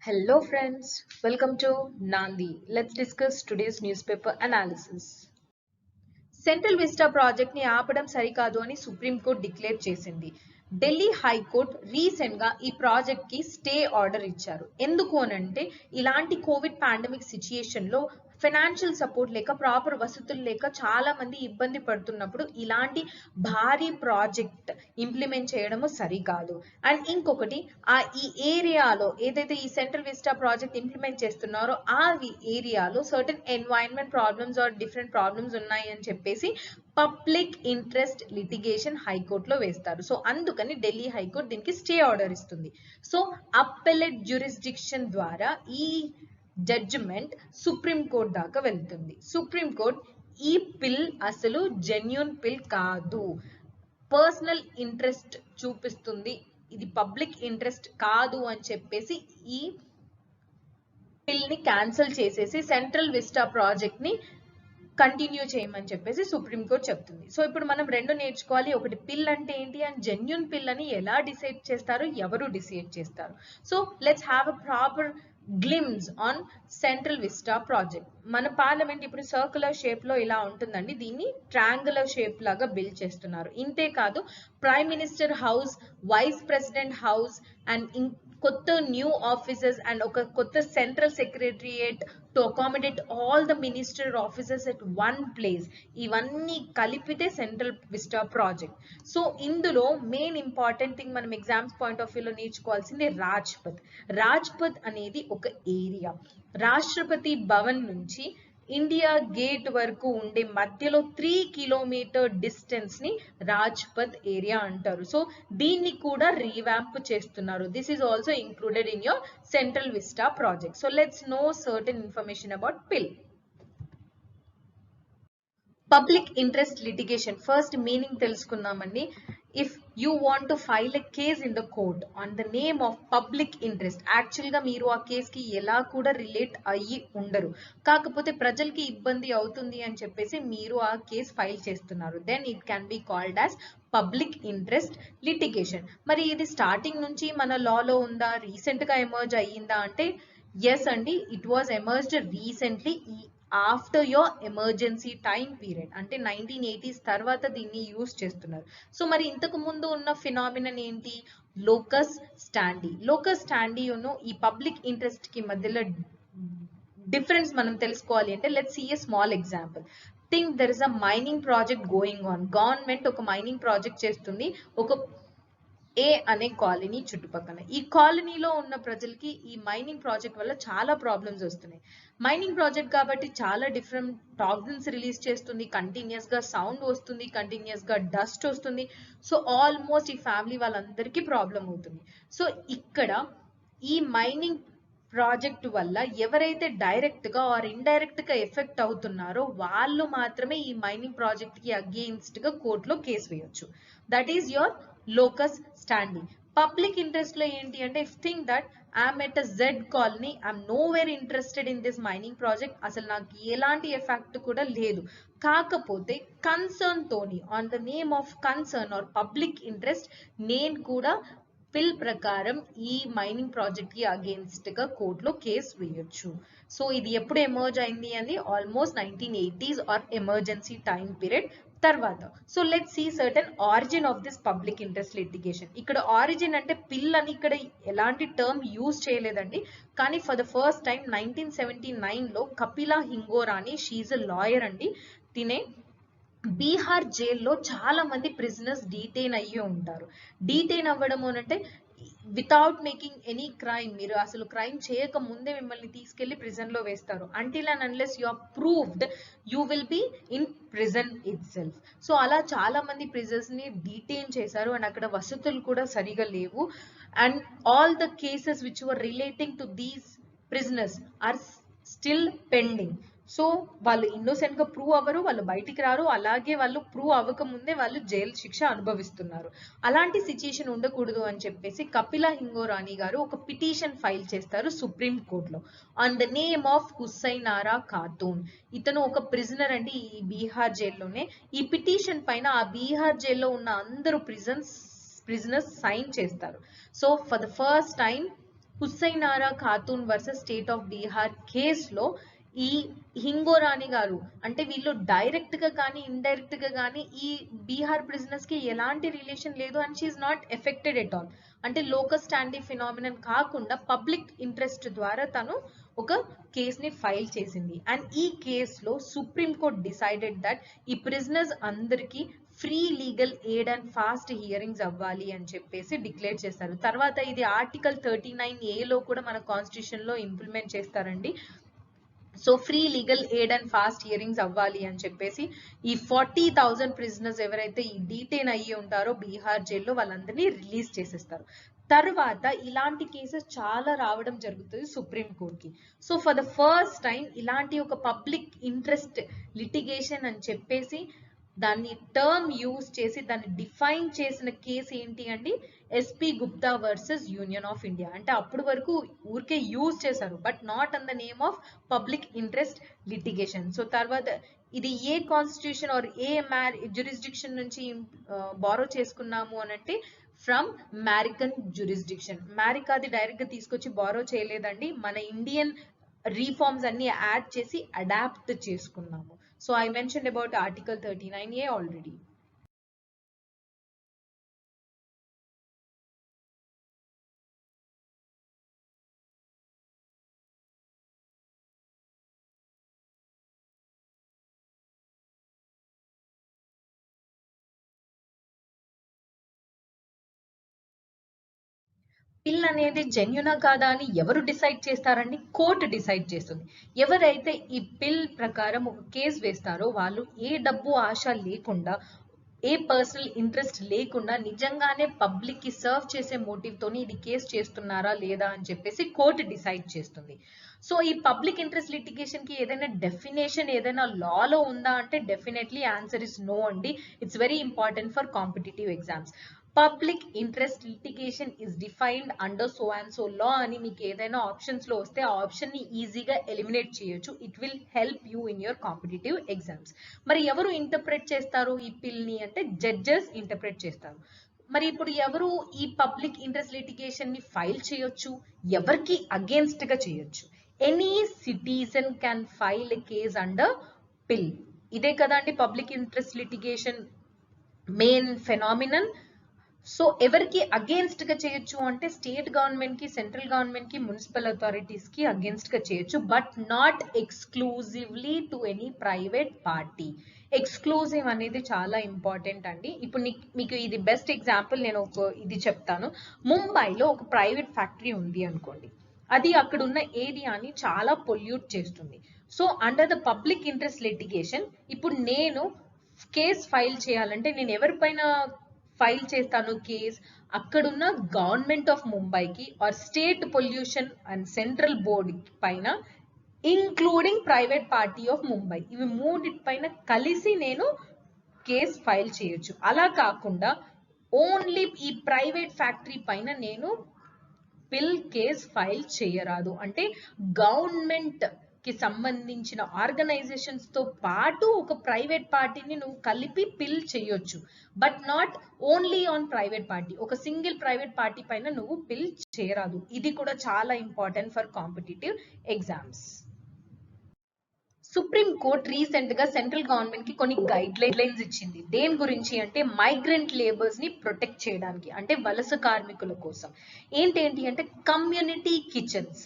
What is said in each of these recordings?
Hello friends, welcome to Nandi. Let's discuss today's newspaper analysis. Central vista project ని ఆపడం సరికాదు అని supreme court declare చేసింది. ఢిల్లీ హైకోర్టు రీసెంట్ గా ఈ ప్రాజెక్ట్ కి స్టే ఆర్డర్ ఇచ్చారు. ఎందుకు అనంటే ఇలాంటి కోవిడ్ పాండమిక్ సిచ్యుయేషన్ లో ఫైనాన్షియల్ సపోర్ట్ లేక ప్రాపర్ వసతులు లేక చాలా మంది ఇబ్బంది పడుతున్నప్పుడు ఇలాంటి భారీ ప్రాజెక్ట్ ఇంప్లిమెంట్ చేయడము సరికాదు. అండ్ ఇంకొకటి ఈ ఏరియాలో ఏదైతే ఈ సెంట్రల్ విస్టా ప్రాజెక్ట్ ఇంప్లిమెంట్ చేస్తున్నారో ఆ ఏరియాలో certain environment problems or different problems ఉన్నాయి అని చెప్పేసి పబ్లిక్ ఇంట్రెస్ట్ లిటిగేషన్ హైకోర్టులో వేస్తారు. సో అందుకని ఢిల్లీ హైకోర్టు దీనికి స్టే ఆర్డర్ ఇస్తుంది. సో అప్పెలెట్ జ్యూరిస్డిక్షన్ ద్వారా ఈ జడ్జిమెంట్ సుప్రీం కోర్ట్ దాకా వెళ్తుంది. సుప్రీం కోర్ట్ ఈ పిల్ అసలు జెన్యూన్ పిల్ కాదు, పర్సనల్ ఇంట్రెస్ట్ చూపిస్తుంది, ఇది పబ్లిక్ ఇంట్రెస్ట్ కాదు అని చెప్పేసి ఈ పిల్ ని క్యాన్సిల్ చేసేసి సెంట్రల్ విస్టా ప్రాజెక్ట్ ని కంటిన్యూ చేయమని చెప్పేసి సుప్రీంకోర్టు చెప్తుంది. సో ఇప్పుడు మనం రెండు నేర్చుకోవాలి, ఒకటి పిల్ అంటే ఏంటి అండ్ జెన్యూన్ పిల్ అని ఎలా డిసైడ్ చేస్తారు, ఎవరు డిసైడ్ చేస్తారు. So let's have a proper glimpse on central vista project. మన పార్లమెంట్ ఇప్పుడు సర్కులర్ షేప్ లో ఇలా ఉంటుందండి, దీన్ని ట్రయాంగులర్ షేప్ లాగా బిల్డ్ చేస్తున్నారు. ఇంతే కాదు, prime minister house, vice president house and కొత్త న్యూ ఆఫీసెస్ అండ్ ఒక కొత్త central secretariat to accommodate all the minister offices at one place, ఇవన్నీ కలిపితే సెంట్రల్ విస్టా ప్రాజెక్ట్. సో ఇందులో మెయిన్ ఇంపార్టెంట్ థింగ్ మనం ఎగ్జామ్స్ పాయింట్ ఆఫ్ వ్యూలో నేర్చుకోవాల్సింది రాజ్పథ్. రాజ్పథ్ అనేది ఒక ఏరియా, రాష్ట్రపతి భవన్ నుంచి ఇండియా గేట్ వరకు ఉండే మధ్యలో 3 కిలోమీటర్ డిస్టెన్స్ ని రాజ్పథ్ ఏరియా అంటారు. సో దీన్ని కూడా రీవ్యాంప్ చేస్తున్నారు. This is also included in your central vista project. So let's know certain information about PIL. Public interest litigation first meaning తెలుసుకుందామండి. If you want to file a case in the court on the name of public interest, actual గా మీరు ఆ కేసుకి ఎలా కూడా relate అయ్యి ఉండరు, కాకపోతే ప్రజలకి ఇబ్బంది అవుతుంది అని చెప్పేసి మీరు ఆ కేసు ఫైల్ చేస్తున్నారు, then it can be called as public interest litigation. మరి ఇది స్టార్టింగ్ నుంచి మన లాలో ఉందా, రీసెంట్ గా ఎమర్జ్ అయ్యిందా అంటే ఎస్ అండి, it was emerged recently after your emergency time period, అంటే 1980s తర్వాత దీన్ని యూజ్ చేస్తున్నారు. సో మరి ఇంతకు ముందు ఉన్న ఫినామినన్ ఏంటి, లోకస్ స్టాండీ. లోకస్ స్టాండీ ఈ పబ్లిక్ ఇంట్రెస్ట్ కి మధ్యలో డిఫరెన్స్ మనం తెలుసుకోవాలి అంటే let's see a small example. Think there is a mining project going on. Government ఒక మైనింగ్ ప్రాజెక్ట్ చేస్తుంది ఒక ఏ అనే కాలనీ చుట్టుపక్కల. ఈ కాలనీలో ఉన్న ప్రజలకి ఈ మైనింగ్ ప్రాజెక్ట్ వల్ల చాలా ప్రాబ్లమ్స్ వస్తున్నాయి. మైనింగ్ ప్రాజెక్ట్ కాబట్టి చాలా డిఫరెంట్ టాక్సిన్స్ రిలీజ్ చేస్తుంది, కంటిన్యూస్ గా సౌండ్ వస్తుంది, కంటిన్యూస్ గా డస్ట్ వస్తుంది. సో ఆల్మోస్ట్ ఈ ఫ్యామిలీ వాళ్ళందరికీ ప్రాబ్లం అవుతుంది. సో ఇక్కడ ఈ మైనింగ్ ప్రాజెక్ట్ వల్ల ఎవరైతే డైరెక్ట్ గా ఆర్ ఇండైరెక్ట్ గా ఎఫెక్ట్ అవుతున్నారో వాళ్ళు మాత్రమే ఈ మైనింగ్ ప్రాజెక్ట్ కి అగెయిన్స్ట్ గా కోర్టులో కేసు వేయొచ్చు. That is your locus standi. Public interest లో ఏంటి అంటే if think that I'm at a Z colony, I'm no very interested in this mining project, అసలు నాకు ఎలాంటి ఎఫెక్ట్ కూడా లేదు, కాకపోతే కన్సర్న్ తోని on the name of concern or public interest నేను కూడా పిల్ ప్రకారం ఈ మైనింగ్ ప్రాజెక్ట్ కి అగేన్స్ట్ గా కోర్టులో కేసు వేయొచ్చు. సో ఇది ఎప్పుడు ఎమర్జ్ అయింది అని almost 1980s or emergency time period తర్వాత. So let's see certain origin of this public interest litigation. ఇక్కడ ఆరిజిన్ అంటే పిల్ అని ఇక్కడ ఎలాంటి టర్మ్ యూజ్ చేయలేదండి, కానీ ఫర్ ద ఫస్ట్ టైం 1979 లో కపిలా హింగోరాని, షీఈ్ అ లాయర్ అండి, తినే బీహార్ జైల్లో చాలా మంది ప్రిజనర్స్ డీటైన్ అయ్యి ఉంటారు. డీటైన్ అవ్వడం అంటే వితౌట్ మేకింగ్ ఎనీ క్రైమ్, మీరు అసలు క్రైమ్ చేయక ముందే మిమ్మల్ని తీసుకెళ్లి ప్రిజన్ లో వేస్తారు. Until and unless you are proved you will be in prison itself. So అలా చాలా మంది ప్రిజనర్స్ ని డీటైన్ చేశారు అండ్ అక్కడ వసతులు కూడా సరిగా లేవు. And all the cases which were relating to these prisoners are still pending. So వాళ్ళు ఇన్నోసెంట్ గా ప్రూవ్ అవ్వరు, వాళ్ళు బయటికి రారు, అలాగే వాళ్ళు ప్రూవ్ అవ్వక ముందే వాళ్ళు జైలు శిక్ష అనుభవిస్తున్నారు. అలాంటి సిచ్యుయేషన్ ఉండకూడదు అని చెప్పేసి కపిలా హింగోరాని గారు ఒక పిటిషన్ ఫైల్ చేస్తారు సుప్రీం కోర్టులో on the name of Hussainara Khatoon. ఇతను ఒక ప్రిజనర్ అండి ఈ బీహార్ జైల్లోనే. ఈ పిటిషన్ పైన ఆ బీహార్ జైల్లో ఉన్న అందరూ ప్రిజనర్స్ సైన్ చేస్తారు. So for the first time Hussainara Khatoon versus state of Bihar కేసులో ఈ హింగోరాణి గారు అంటే వీళ్ళు డైరెక్ట్ గా కానీ ఇండైరెక్ట్ గా కానీ ఈ బీహార్ ప్రిజనర్స్ కి ఎలాంటి రిలేషన్ లేదు and she's not affected at all. అంటే లోకస్ స్టాండీ ఫినామినన్ కాకుండా పబ్లిక్ ఇంట్రెస్ట్ ద్వారా తను ఒక కేసుని ఫైల్ చేసింది. అండ్ ఈ కేసులో సుప్రీం కోర్ట్ డిసైడెడ్ దట్ ఈ ప్రిజనర్స్ అందరికీ free legal aid and fast hearings అవ్వాలి అని చెప్పేసి డిక్లేర్ చేస్తారు. తర్వాత ఇది ఆర్టికల్ 39A కూడా మన కాన్స్టిట్యూషన్ లో ఇంప్లిమెంట్ చేస్తారండి. So free legal aid and fast hearings అవ్వాలి అని చెప్పేసి ఈ 40,000 ప్రిజనర్స్ ఎవరైతే ఈ డీటైన్ అయ్యి ఉంటారో బీహార్ జైల్లో వాళ్ళందరినీ రిలీజ్ చేసేస్తారు. తర్వాత ఇలాంటి కేసెస్ చాలా రావడం జరుగుతుంది సుప్రీం కోర్ట్కి. So for the first time ఇలాంటి ఒక పబ్లిక్ ఇంట్రెస్ట్ లిటిగేషన్ అని చెప్పేసి దాన్ని టర్మ్ యూజ్ చేసి దాన్ని డిఫైన్ చేసిన కేసు ఏంటి అండి, SP Gupta versus union of India. అంటే అప్పటి వరకు ఊరికే యూజ్ చేశారు but not an the name of public interest litigation. So తర్వాత ఇది ఏ కాన్స్టిట్యూషన్ ఆర్ ఏ జ్యూరిస్డిక్షన్ నుంచి బారో చేసుకున్నాము అని అంటే ఫ్రమ్ అమెరికన్ జ్యూరిస్డిక్షన్. అమెరికాది డైరెక్ట్ గా తీసుకొచ్చి బారో చేయలేదండి, మన ఇండియన్ రీఫార్మ్స్ అన్ని యాడ్ చేసి అడాప్ట్ చేసుకున్నాము. So I mentioned about Article 39A already. పిల్ అనేది జెన్యునా కాదా అని ఎవరు డిసైడ్ చేస్తారండి, కోర్టు డిసైడ్ చేస్తుంది. ఎవరైతే ఈ పిల్ ప్రకారం ఒక కేసు వేస్తారో వాళ్ళు ఏ డబ్బు ఆశ లేకుండా ఏ పర్సనల్ ఇంట్రెస్ట్ లేకుండా నిజంగానే పబ్లిక్ కి సర్వ్ చేసే మోటివ్ తోని ఇది కేసు చేస్తున్నారా లేదా అని చెప్పేసి కోర్టు డిసైడ్ చేస్తుంది. సో ఈ పబ్లిక్ ఇంట్రెస్ట్ లిటిగేషన్ కి ఏదైనా డెఫినేషన్ ఏదైనా లాలో ఉందా అంటే డెఫినెట్లీ ఆన్సర్ ఇస్ నో అండి. It's very important for competitive exams. Public interest litigation is defined under so and so law అని మీకు ఏదైనా ఆప్షన్స్ లో వస్తే ఆ ఆప్షన్ ని ఈజీగా ఎలిమినేట్ చేయొచ్చు. It will help you in your competitive exams. మరి ఎవరు ఇంటర్ప్రెట్ చేస్తారు ఈ పిల్ ని అంటే జడ్జెస్ ఇంటర్ప్రెట్ చేస్తారు. మరి ఇప్పుడు ఎవరు ఈ పబ్లిక్ ఇంట్రెస్ట్ లిటిగేషన్ ని ఫైల్ చేయొచ్చు, ఎవరికి అగేన్స్ట్ గా చేయొచ్చు? Any citizen can file a case under పిల్. ఇదే కదా అండి public interest litigation main phenomenon. So ఎవరికి అగేన్స్ట్ గా చేయొచ్చు అంటే స్టేట్ గవర్నమెంట్ కి, సెంట్రల్ గవర్నమెంట్ కి, మున్సిపల్ అథారిటీస్ కి అగేన్స్ట్ గా చేయొచ్చు, but not exclusively to any private party. Exclusive అనేది చాలా ఇంపార్టెంట్ అండి. ఇప్పుడు మీకు ఇది బెస్ట్ ఎగ్జాంపుల్ నేను ఇది చెప్తాను. ముంబైలో ఒక ప్రైవేట్ ఫ్యాక్టరీ ఉంది అనుకోండి, అది అక్కడ ఉన్న ఏరియాని చాలా పొల్యూట్ చేస్తుంది. So under the public interest litigation ఇప్పుడు నేను కేస్ ఫైల్ చేయాలంటే నేను ఎవరిపైన ఫైల్ చేస్తాను కేస్, అక్కడున్న గవర్నమెంట్ ఆఫ్ ముంబైకి or state pollution and central board పైన, including private party of Mumbai, ఇవి మూడిటి పైన కలిసి నేను కేస్ ఫైల్ చేయొచ్చు. అలా కాకుండా ఓన్లీ ఈ ప్రైవేట్ ఫ్యాక్టరీ పైన నేను పిల్ కేస్ ఫైల్ చేయరాదు. అంటే గవర్నమెంట్ కి సంబంధించిన ఆర్గనైజేషన్స్ తో పాటు ఒక ప్రైవేట్ పార్టీని నువ్వు కలిపి పిల్ చేయొచ్చు, but not only on private party. ఒక సింగిల్ ప్రైవేట్ పార్టీ పైన నువ్వు పిల్ చేయరాదు. ఇది కూడా చాలా important for competitive exams. Supreme court recent గా సెంట్రల్ గవర్నమెంట్ కి కొన్ని గైడ్ లైన్స్ ఇచ్చింది. దేని గురించి అంటే మైగ్రెంట్ లేబర్స్ ని ప్రొటెక్ట్ చేయడానికి, అంటే వలస కార్మికుల కోసం. ఏంటి అంటే కమ్యూనిటీ కిచెన్స్.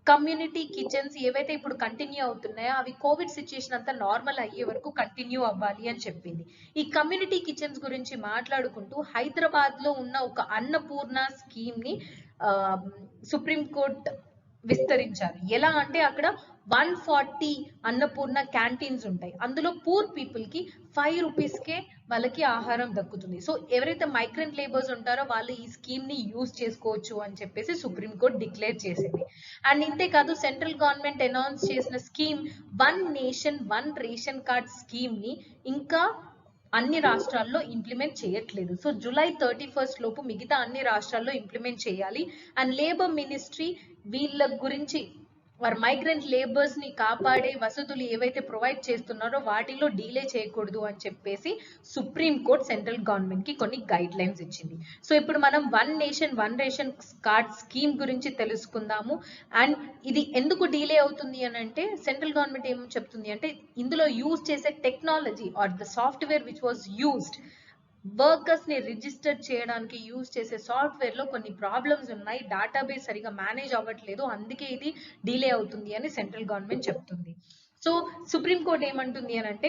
కమ్యూనిటీ కిచెన్స్ ఏవైతే ఇప్పుడు కంటిన్యూ అవుతున్నాయో అవి కోవిడ్ సిచ్యుయేషన్ అంతా నార్మల్ అయ్యే వరకు కంటిన్యూ అవ్వాలి అని చెప్పింది. ఈ కమ్యూనిటీ కిచెన్స్ గురించి మాట్లాడుకుంటూ హైదరాబాద్ లో ఉన్న ఒక అన్నపూర్ణ స్కీమ్ ని సుప్రీం కోర్ట్ విస్తరించారు. ఎలా అంటే అక్కడ 140 అన్నపూర్ణ క్యాంటీన్స్ ఉంటాయి. అందులో పూర్ పీపుల్ కి 5 రూపీస్కే వాళ్ళకి ఆహారం దక్కుతుంది. సో ఎవరైతే మైగ్రెంట్ లేబర్స్ ఉంటారో వాళ్ళు ఈ స్కీమ్ ని యూజ్ చేసుకోవచ్చు అని చెప్పేసి సుప్రీంకోర్టు డిక్లేర్ చేసింది. అండ్ ఇంతేకాదు సెంట్రల్ గవర్నమెంట్ అనౌన్స్ చేసిన scheme 1 nation 1 ration card scheme ని ఇంకా అన్ని రాష్ట్రాల్లో ఇంప్లిమెంట్ చేయట్లేదు. సో జూలై 31 లోపు మిగతా అన్ని రాష్ట్రాల్లో ఇంప్లిమెంట్ చేయాలి. అండ్ లేబర్ మినిస్ట్రీ వీళ్ళ గురించి వారు మైగ్రెంట్ లేబర్స్ ని కాపాడే వసతులు ఏవైతే ప్రొవైడ్ చేస్తున్నారో వాటిలో డీలే చేయకూడదు అని చెప్పేసి సుప్రీం కోర్ట్ సెంట్రల్ గవర్నమెంట్ కి కొన్ని గైడ్ లైన్స్ ఇచ్చింది. సో ఇప్పుడు మనం one nation one ration card scheme గురించి తెలుసుకుందాము. అండ్ ఇది ఎందుకు డీలే అవుతుంది అని అంటే సెంట్రల్ గవర్నమెంట్ ఏం చెప్తుంది అంటే ఇందులో యూజ్ చేసే technology are the software which was used workers ని రిజిస్టర్ చేయడానికి యూజ్ చేసే సాఫ్ట్వేర్ లో కొన్ని ప్రాబ్లమ్స్ ఉన్నాయి, డేటాబేస్ సరిగా మేనేజ్ అవ్వట్లేదు, అందుకే ఇది డిలే అవుతుంది అని సెంట్రల్ గవర్నమెంట్ చెప్తుంది. సో సుప్రీం కోర్ట్ ఏమంటుంది అని అంటే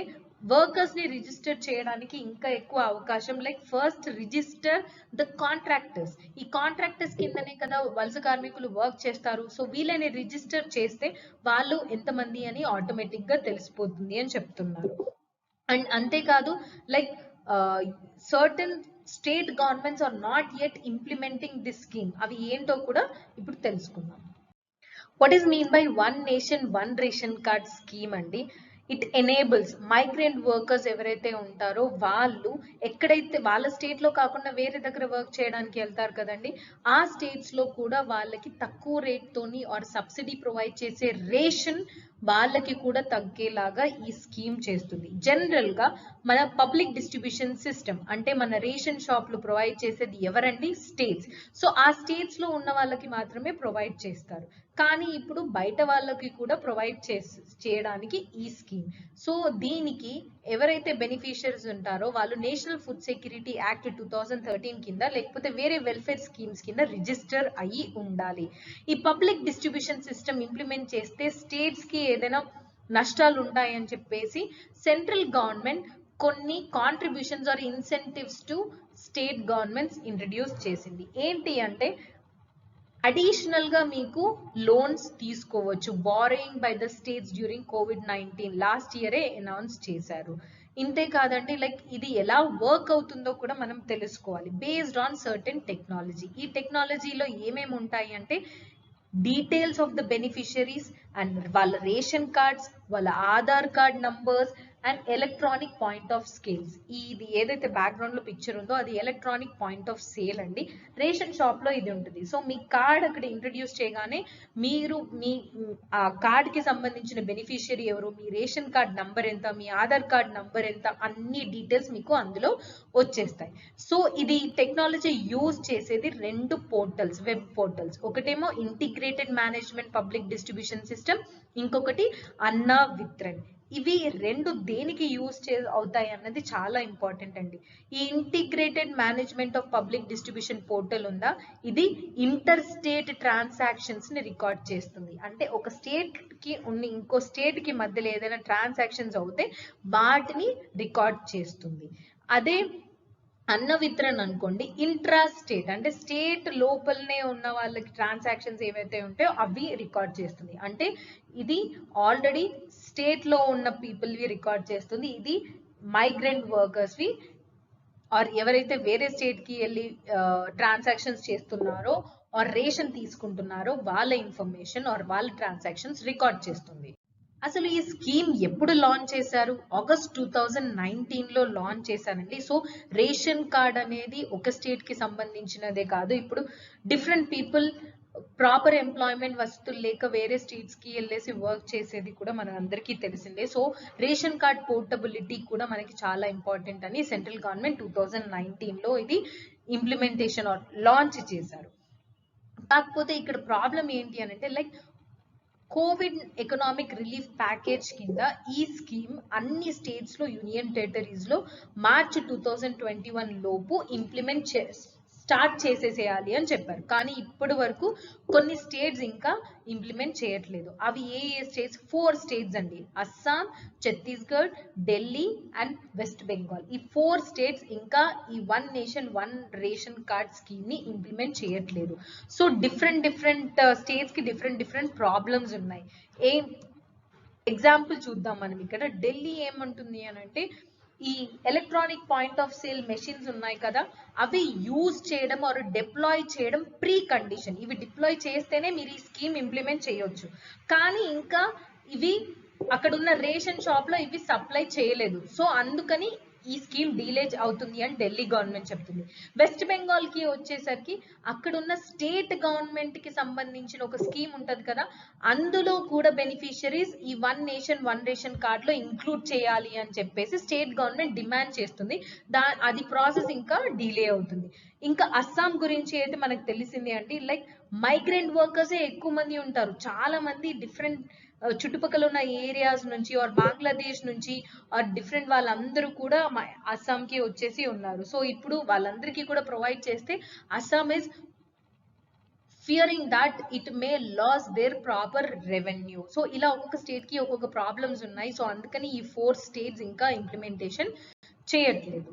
వర్కర్స్ ని రిజిస్టర్ చేయడానికి ఇంకా ఎక్కువ అవకాశం, like first register the contractors. ఈ కాంట్రాక్టర్స్ కిందనే కదా వలస కార్మికులు వర్క్ చేస్తారు. సో వీళ్ళని రిజిస్టర్ చేస్తే వాళ్ళు ఎంతమంది అని ఆటోమేటిక్ గా తెలిసిపోతుంది అని చెప్తున్నారు. అండ్ అంతేకాదు like certain state governments are not yet implementing this scheme. అవి ఏంటో కూడా ఇప్పుడు తెలుసుకుందాం. What is mean by one nation one ration card scheme అండి? ఇట్ ఎనేబుల్స్ మైగ్రెంట్ వర్కర్స్ ఎవరైతే ఉంటారో వాళ్ళు ఎక్కడైతే వాళ్ళ స్టేట్ లో కాకుండా వేరే దగ్గర వర్క్ చేయడానికి వెళ్తారు కదండి, ఆ స్టేట్స్ లో కూడా వాళ్ళకి తక్కువ రేట్ తోని ఆర్ సబ్సిడీ ప్రొవైడ్ చేసే రేషన్ వాళ్ళకి కూడా తగ్గేలాగా ఈ స్కీమ్ చేస్తుంది. జనరల్ గా మన పబ్లిక్ డిస్ట్రిబ్యూషన్ సిస్టమ్ అంటే మన రేషన్ షాప్లు ప్రొవైడ్ చేసేది ఎవరండి? స్టేట్స్. సో ఆ స్టేట్స్ లో ఉన్న వాళ్ళకి మాత్రమే ప్రొవైడ్ చేస్తారు, కానీ ఇప్పుడు బయట వాళ్ళకి కూడా ప్రొవైడ్ చేయడానికి ఈ స్కీమ్. సో దీనికి ఎవరైతే బెనిఫిషియరీస్ ఉంటారో వాళ్ళు నేషనల్ ఫుడ్ సెక్యూరిటీ యాక్ట్ 2013 కింద లేకపోతే వేరే వెల్ఫేర్ స్కీమ్స్ కింద రిజిస్టర్ అయ్యి ఉండాలి. ఈ పబ్లిక్ డిస్ట్రిబ్యూషన్ సిస్టమ్ ఇంప్లిమెంట్ చేస్తే స్టేట్స్ కి ఏదైనా నష్టాలు ఉంటాయని చెప్పేసి సెంట్రల్ గవర్నమెంట్ కొన్ని contributions or incentives to state governments introduce చేసింది. ఏంటి అంటే అడిషనల్ గా మీకు లోన్స్ తీసుకోవచ్చు, borrowing by the states during COVID-19 last ఇయరే అనౌన్స్ చేశారు. ఇంతే కాదండి, లైక్ ఇది ఎలా వర్క్ అవుతుందో కూడా మనం తెలుసుకోవాలి. Based on certain technology. ఈ టెక్నాలజీలో ఏమేమి ఉంటాయి అంటే details of the beneficiaries and వాళ్ళ రేషన్ కార్డ్స్, వాళ్ళ Aadhaar card numbers and electronic point of scales. ఇది ఏదైతే బ్యాక్గ్రౌండ్ లో పిక్చర్ ఉందో అది ఎలక్ట్రానిక్ పాయింట్ ఆఫ్ సేల్ అండి. రేషన్ షాప్ లో ఇది ఉంటుంది. సో మీ కార్డ్ అక్కడ ఇంట్రడ్యూస్ చేయగానే మీరు మీ ఆ కార్డ్ కి సంబంధించిన బెనిఫిషియరీ ఎవరు, మీ రేషన్ కార్డ్ నంబర్ ఎంత, మీ ఆధార్ కార్డ్ నంబర్ ఎంత, అన్ని డీటెయిల్స్ మీకు అందులో వచ్చేస్తాయి. సో ఇది టెక్నాలజీ యూజ్ చేసేది రెండు పోర్టల్స్, వెబ్ పోర్టల్స్. ఒకటేమో integrated management public distribution system, ఇంకొకటి అన్నా విత్రన్. ఇవి రెండు దేనికి యూజ్ అవుతాయి అన్నది చాలా ఇంపార్టెంట్ అండి. ఈ integrated management of public distribution portal ఉందా, ఇది ఇంటర్ స్టేట్ ట్రాన్సాక్షన్స్ ని రికార్డ్ చేస్తుంది. అంటే ఒక స్టేట్ కి ఇంకో స్టేట్ కి మధ్యలో ఏదైనా ట్రాన్సాక్షన్స్ అవుతే వాటిని రికార్డ్ చేస్తుంది. అదే అన్న విత్రన్ అనుకోండి, ఇంట్రా స్టేట్ అంటే స్టేట్ లోపలనే ఉన్న వాళ్ళకి ట్రాన్సాక్షన్స్ ఏవైతే ఉంటాయో అవి రికార్డ్ చేస్తుంది. అంటే ఇది ఆల్రెడీ స్టేట్ లో ఉన్న పీపుల్ వి రికార్డ్ చేస్తుంది. ఇది మైగ్రెంట్ వర్కర్స్ వి ఆర్ ఎవరైతే వేరే స్టేట్ కి వెళ్ళి ట్రాన్సాక్షన్స్ చేస్తున్నారో ఆర్ రేషన్ తీసుకుంటున్నారో వాళ్ళ ఇన్ఫర్మేషన్ ఆర్ వాళ్ళ ట్రాన్సాక్షన్స్ రికార్డ్ చేస్తుంది. అసలు ఈ స్కీమ్ ఎప్పుడు లాంచ్ చేశారు? ఆగస్ట్ 2019 లో లాంచ్ చేశారండి. సో రేషన్ కార్డ్ అనేది ఒక స్టేట్ కి సంబంధించినదే కాదు. ఇప్పుడు డిఫరెంట్ పీపుల్ ప్రాపర్ ఎంప్లాయ్మెంట్ వసతులు లేక వేరే స్టేట్స్ కి వెళ్ళేసి వర్క్ చేసేది కూడా మన అందరికీ తెలిసిందే. సో రేషన్ కార్డ్ పోర్టబిలిటీ కూడా మనకి చాలా ఇంపార్టెంట్ అని సెంట్రల్ గవర్నమెంట్ 2019 లో ఇది ఇంప్లిమెంటేషన్ ఆర్ లాంచ్ చేశారు. కాకపోతే ఇక్కడ ప్రాబ్లం ఏంటి అని అంటే like Covid economic relief package కింద ఈ స్కీమ్ అన్ని స్టేట్స్ లో యూనియన్ టెరిటరీస్ లో మార్చ్ 2021 లోపు ఇంప్లిమెంట్ స్టార్ట్ చేసేసేయాలి అని చెప్పారు. కానీ ఇప్పటి వరకు కొన్ని స్టేట్స్ ఇంకా ఇంప్లిమెంట్ చేయట్లేదు. అవి ఏ స్టేట్స్? 4 స్టేట్స్ అండి. Assam, Chhattisgarh, Delhi and west Bengal. ఈ 4 స్టేట్స్ ఇంకా ఈ one nation one ration card scheme ని ఇంప్లిమెంట్ చేయట్లేదు. సో డిఫరెంట్ స్టేట్స్ కి డిఫరెంట్ ప్రాబ్లమ్స్ ఉన్నాయి. ఎగ్జాంపుల్ చూద్దాం మనం ఇక్కడ. ఢిల్లీ ఏమంటుంది అని అంటే ఈ electronic point of sale machines ఉన్నాయి కదా, అవి యూజ్ చేయడం ఆర్ డిప్లాయ్ చేయడం ప్రీ కండిషన్. ఇవి డిప్లాయ్ చేస్తేనే మీరు ఈ స్కీమ్ ఇంప్లిమెంట్ చేయొచ్చు. కానీ ఇంకా ఇవి అక్కడ ఉన్న రేషన్ షాప్ లో ఇవి సప్లై చేయలేదు. సో అందుకని ఈ స్కీమ్ డిలే అవుతుంది అని ఢిల్లీ గవర్నమెంట్ చెప్తుంది. వెస్ట్ బెంగాల్ కి వచ్చేసరికి అక్కడ ఉన్న స్టేట్ గవర్నమెంట్ కి సంబంధించిన ఒక స్కీమ్ ఉంటది కదా, అందులో కూడా బెనిఫిషరీస్ ఈ one nation one ration card లో ఇంక్లూడ్ చేయాలి అని చెప్పేసి స్టేట్ గవర్నమెంట్ డిమాండ్ చేస్తుంది. అది ప్రాసెస్ ఇంకా డిలే అవుతుంది. ఇంకా అస్సాం గురించి అయితే మనకు తెలిసింది అంటే లైక్ మైగ్రెంట్ వర్కర్సే ఎక్కువ మంది ఉంటారు. చాలా మంది డిఫరెంట్ చుట్టుపక్కల ఉన్న ఏరియాస్ నుంచి ఆర్ బంగ్లాదేశ్ నుంచి ఆర్ డిఫరెంట్ వాళ్ళందరూ కూడా అస్సాంకి వచ్చేసి ఉన్నారు. సో ఇప్పుడు వాళ్ళందరికీ కూడా ప్రొవైడ్ చేస్తే Assam is fearing that it may lose their proper revenue. So ఇలా ఒక్కొక్క స్టేట్ కి ఒక్కొక్క ప్రాబ్లమ్స్ ఉన్నాయి. సో అందుకని ఈ 4 స్టేట్స్ ఇంకా ఇంప్లిమెంటేషన్ చేయట్లేదు.